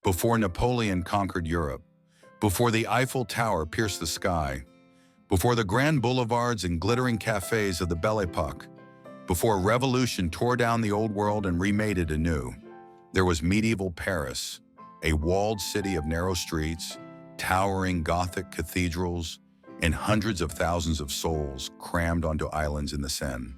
before Napoleon conquered Europe, before the Eiffel Tower pierced the sky, before the grand boulevards and glittering cafes of the Belle Epoque, before revolution tore down the old world and remade it anew, there was medieval Paris, a walled city of narrow streets, towering Gothic cathedrals, and hundreds of thousands of souls crammed onto islands in the Seine.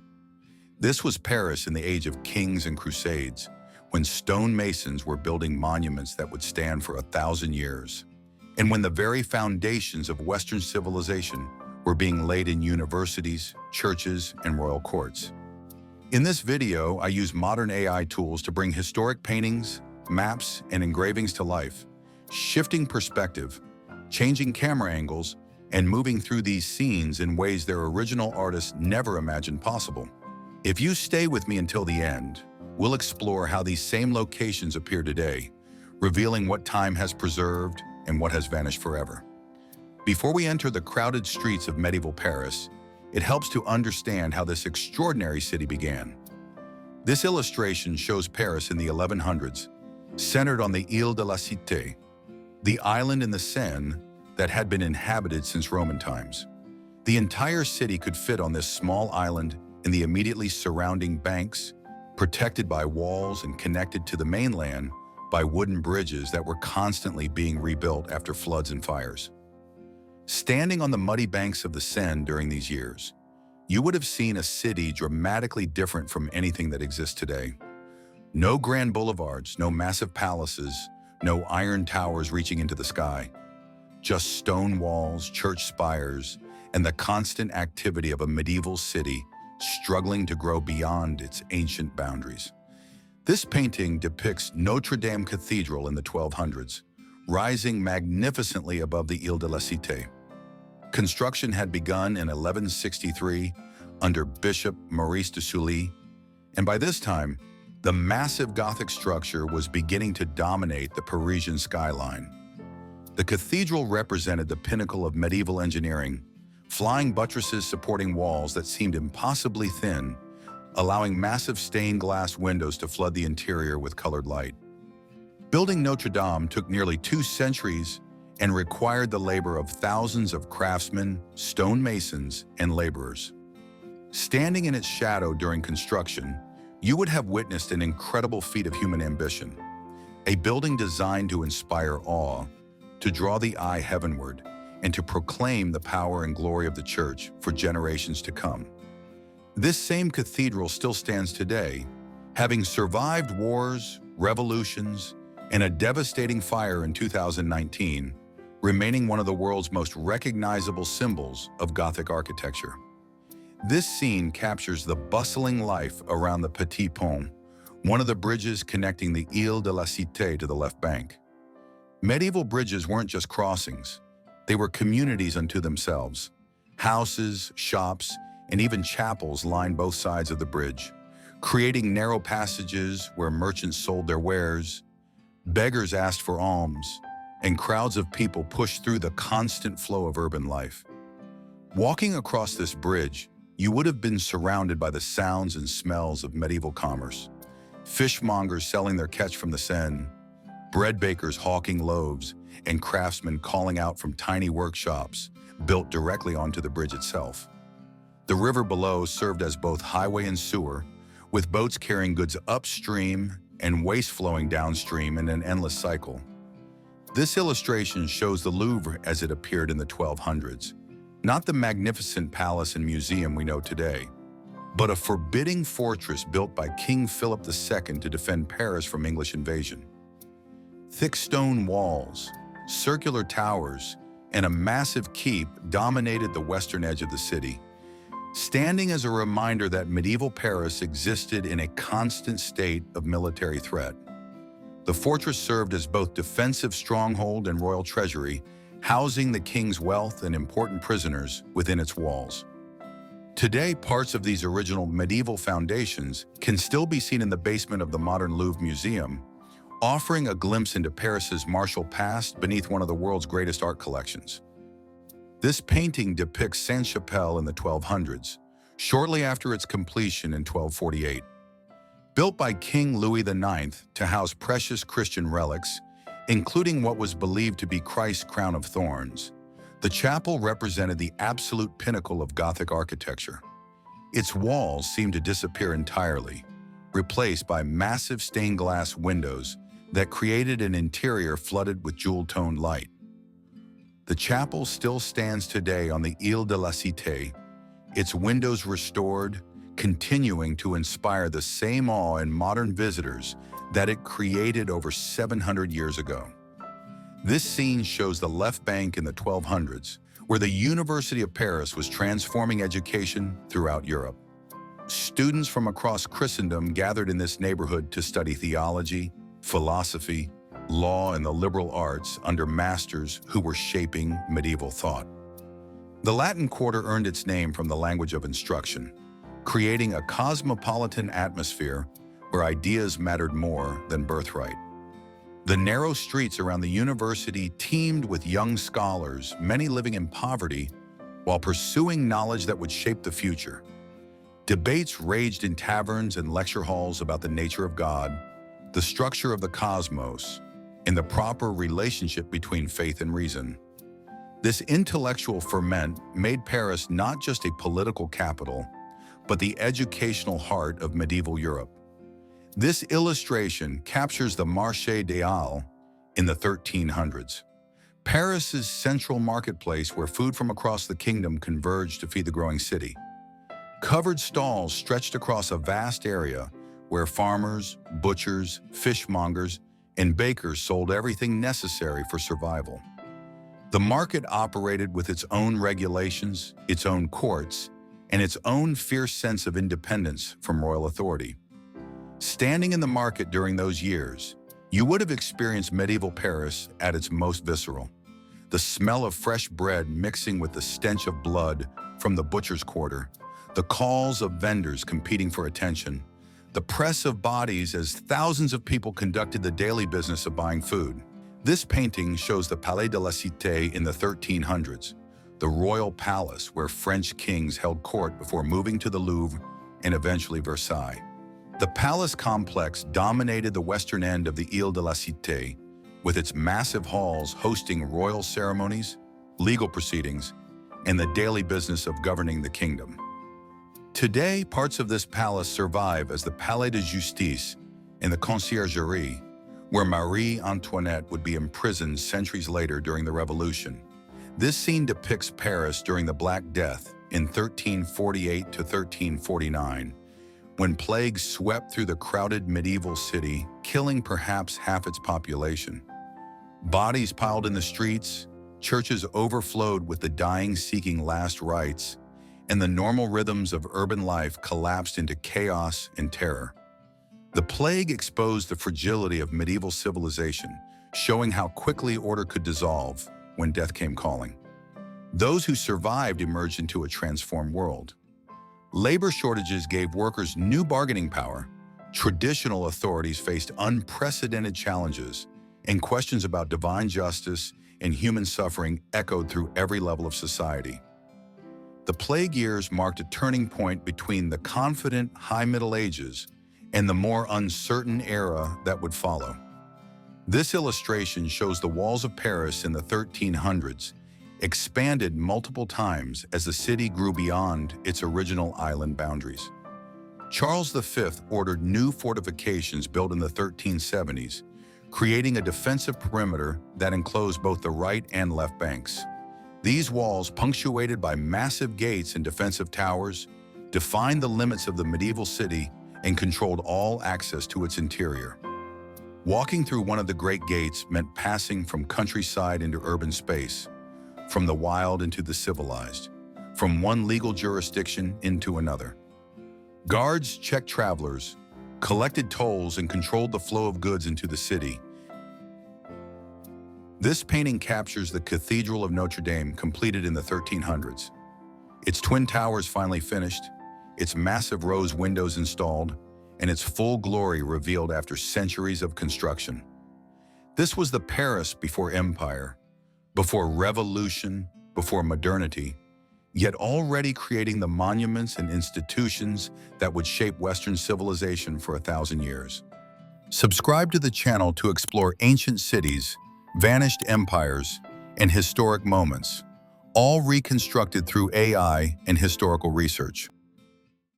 This was Paris in the age of kings and crusades, when stonemasons were building monuments that would stand for 1,000 years, and when the very foundations of Western civilization were being laid in universities, churches, and royal courts. In this video, I use modern AI tools to bring historic paintings, maps, and engravings to life, shifting perspective, changing camera angles, and moving through these scenes in ways their original artists never imagined possible. If you stay with me until the end, we'll explore how these same locations appear today, revealing what time has preserved and what has vanished forever. Before we enter the crowded streets of medieval Paris, it helps to understand how this extraordinary city began. This illustration shows Paris in the 1100s, centered on the Île de la Cité, the island in the Seine that had been inhabited since Roman times. The entire city could fit on this small island in the immediately surrounding banks, protected by walls and connected to the mainland by wooden bridges that were constantly being rebuilt after floods and fires. Standing on the muddy banks of the Seine during these years, you would have seen a city dramatically different from anything that exists today. No grand boulevards, no massive palaces, no iron towers reaching into the sky. Just stone walls, church spires, and the constant activity of a medieval city struggling to grow beyond its ancient boundaries. This painting depicts Notre Dame Cathedral in the 1200s, rising magnificently above the Île de la Cité. Construction had begun in 1163 under Bishop Maurice de Sully, and by this time, the massive Gothic structure was beginning to dominate the Parisian skyline. The cathedral represented the pinnacle of medieval engineering, flying buttresses supporting walls that seemed impossibly thin, allowing massive stained glass windows to flood the interior with colored light. Building Notre Dame took nearly 2 centuries and required the labor of thousands of craftsmen, stonemasons, and laborers. Standing in its shadow during construction, you would have witnessed an incredible feat of human ambition, a building designed to inspire awe, to draw the eye heavenward, and to proclaim the power and glory of the church for generations to come. This same cathedral still stands today, having survived wars, revolutions, and a devastating fire in 2019, remaining one of the world's most recognizable symbols of Gothic architecture. This scene captures the bustling life around the Petit Pont, one of the bridges connecting the Île de la Cité to the left bank. Medieval bridges weren't just crossings, they were communities unto themselves. Houses, shops, and even chapels lined both sides of the bridge, creating narrow passages where merchants sold their wares, beggars asked for alms, and crowds of people pushed through the constant flow of urban life. Walking across this bridge, you would have been surrounded by the sounds and smells of medieval commerce. Fishmongers selling their catch from the Seine, bread bakers hawking loaves, and craftsmen calling out from tiny workshops built directly onto the bridge itself. The river below served as both highway and sewer, with boats carrying goods upstream and waste flowing downstream in an endless cycle. This illustration shows the Louvre as it appeared in the 1200s, not the magnificent palace and museum we know today, but a forbidding fortress built by King Philip II to defend Paris from English invasion. Thick stone walls, circular towers, and a massive keep dominated the western edge of the city, standing as a reminder that medieval Paris existed in a constant state of military threat. The fortress served as both defensive stronghold and royal treasury, housing the king's wealth and important prisoners within its walls. Today, parts of these original medieval foundations can still be seen in the basement of the modern Louvre Museum, offering a glimpse into Paris's martial past beneath one of the world's greatest art collections. This painting depicts Sainte-Chapelle in the 1200s, shortly after its completion in 1248. Built by King Louis IX to house precious Christian relics, including what was believed to be Christ's crown of thorns. The chapel represented the absolute pinnacle of Gothic architecture. Its walls seemed to disappear entirely, replaced by massive stained glass windows that created an interior flooded with jewel-toned light. The chapel still stands today on the Ile de la Cité, its windows restored, continuing to inspire the same awe in modern visitors that it created over 700 years ago. This scene shows the left bank in the 1200s, where the University of Paris was transforming education throughout Europe. Students from across Christendom gathered in this neighborhood to study theology, philosophy, law, and the liberal arts under masters who were shaping medieval thought. The Latin Quarter earned its name from the language of instruction, creating a cosmopolitan atmosphere where ideas mattered more than birthright. The narrow streets around the university teemed with young scholars, many living in poverty, while pursuing knowledge that would shape the future. Debates raged in taverns and lecture halls about the nature of God, the structure of the cosmos, and the proper relationship between faith and reason. This intellectual ferment made Paris not just a political capital, but the educational heart of medieval Europe. This illustration captures the Marché des Halles in the 1300s, Paris's central marketplace where food from across the kingdom converged to feed the growing city. Covered stalls stretched across a vast area where farmers, butchers, fishmongers, and bakers sold everything necessary for survival. The market operated with its own regulations, its own courts, and its own fierce sense of independence from royal authority. Standing in the market during those years, you would have experienced medieval Paris at its most visceral. The smell of fresh bread mixing with the stench of blood from the butcher's quarter, the calls of vendors competing for attention, the press of bodies as thousands of people conducted the daily business of buying food. This painting shows the Palais de la Cité in the 1300s, the royal palace where French kings held court before moving to the Louvre and eventually Versailles. The palace complex dominated the western end of the Ile de la Cité, with its massive halls hosting royal ceremonies, legal proceedings, and the daily business of governing the kingdom. Today, parts of this palace survive as the Palais de Justice and the Conciergerie, where Marie Antoinette would be imprisoned centuries later during the Revolution. This scene depicts Paris during the Black Death in 1348 to 1349, when plague swept through the crowded medieval city, killing perhaps half its population. Bodies piled in the streets, churches overflowed with the dying seeking last rites, and the normal rhythms of urban life collapsed into chaos and terror. The plague exposed the fragility of medieval civilization, showing how quickly order could dissolve when death came calling. Those who survived emerged into a transformed world. Labor shortages gave workers new bargaining power. Traditional authorities faced unprecedented challenges, and questions about divine justice and human suffering echoed through every level of society. The plague years marked a turning point between the confident High Middle Ages and the more uncertain era that would follow. This illustration shows the walls of Paris in the 1300s expanded multiple times as the city grew beyond its original island boundaries. Charles V ordered new fortifications built in the 1370s, creating a defensive perimeter that enclosed both the right and left banks. These walls, punctuated by massive gates and defensive towers, defined the limits of the medieval city and controlled all access to its interior. Walking through one of the great gates meant passing from countryside into urban space, from the wild into the civilized, from one legal jurisdiction into another. Guards checked travelers, collected tolls, and controlled the flow of goods into the city. This painting captures the Cathedral of Notre Dame, completed in the 1300s. Its twin towers finally finished, its massive rose windows installed, and its full glory revealed after centuries of construction. This was the Paris before empire, before revolution, before modernity, yet already creating the monuments and institutions that would shape Western civilization for 1,000 years. Subscribe to the channel to explore ancient cities, vanished empires, and historic moments, all reconstructed through AI and historical research.